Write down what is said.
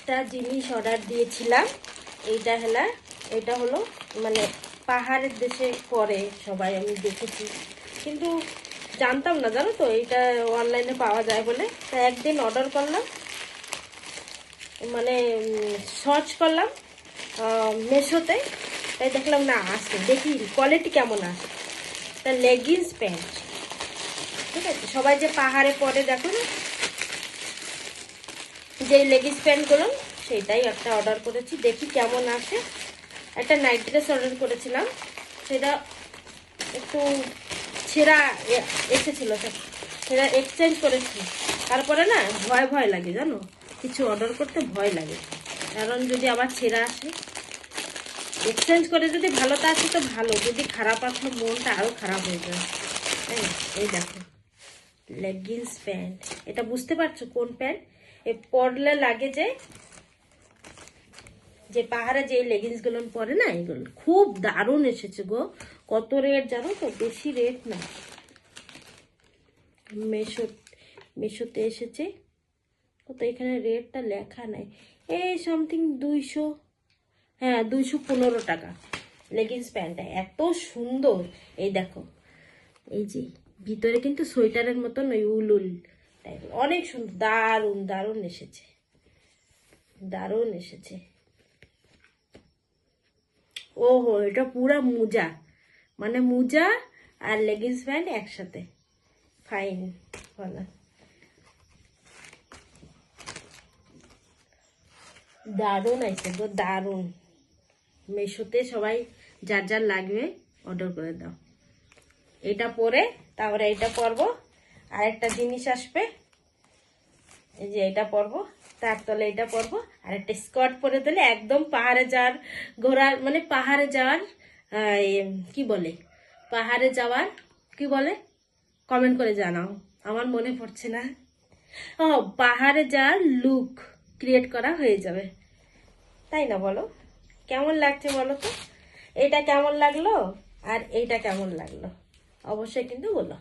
একটা জিনিস অর্ডার দিয়েছিলাম। এটা হলো মানে পাহাড়ের দেশে পরে সবাই, আমি দেখেছি কিন্তু জানতাম না, জানো তো এটা অনলাইনে পাওয়া যায় বলে। তা একদিন অর্ডার করলাম, মানে সার্চ করলাম মেশোতে, তাই দেখলাম না আসে, দেখি কোয়ালিটি কেমন আসে। তা লেগিংস প্যান্ট, ঠিক আছে, সবাই যে পাহাড়ে পরে দেখো না, যে লেগিংস প্যান্টগুলো, সেটাই একটা অর্ডার করেছি, দেখি কেমন আসে। একটা নাইট ড্রেস অর্ডার করেছিলাম, সেটা একটু ছেঁড়া এসেছিল, সেটা এক্সচেঞ্জ করেছি। তারপরে না ভয় ভয় লাগে, জানো, কিছু অর্ডার করতে ভয় লাগে, কারণ যদি আবার ছেঁড়া আসে। এক্সচেঞ্জ করে যদি ভালোটা আসে তো ভালো, যদি খারাপ আসলে মনটা আরও খারাপ হয়ে যায়, তাই না? এই দেখো লেগিংস প্যান্ট, এটা বুঝতে পারছো কোন প্যান্ট? এ পরলে লাগে যে পাহাড়ে যে লেগিংসগুলো পরে না, এগুলো খুব দারুণ এসেছে গো। কত রেট জানো তো? বেশি রেট না, মেশোতে এসেছে কত, এখানে রেটটা লেখা নাই, এই সামথিং 200, হ্যাঁ 215 টাকা লেগিংস প্যান্টটা। এত সুন্দর, এই দেখো, এই যে ভিতরে কিন্তু সোয়েটারের মতন ওই উল টাইপের, অনেক সুন্দর, দারুণ দারুণ এসেছে, দারুণ এসেছে। ওহো, এটা পুরা মোজা, মানে মোজা আর লেগিংস প্যান্ট একসাথে, ফাইন বলা। দারুণ আইছে গো, দারুণ। মেশোতে সবাই যার যার লাগবে অর্ডার করে দাও। এটা পরে তারপরে এটা পরবো, আর একটা জিনিস আসবে, এই যে এটা পরবো, তার তলে এটা পরবো, আর একটা স্কার্ট পরে দিলে একদম পাহাড়ে যাওয়ার, ঘোরার মানে পাহাড়ে যাওয়ার কি বলে, পাহাড়ে যাওয়ার কি বলে, কমেন্ট করে জানাও, আমার মনে পড়ছে না। ও, পাহাড়ে যাওয়ার লুক ক্রিয়েট করা হয়ে যাবে, তাই না? বলো কেমন লাগছে বলো তো, এটা কেমন লাগলো আর এইটা কেমন লাগলো, অবশ্যই কিন্তু বলো।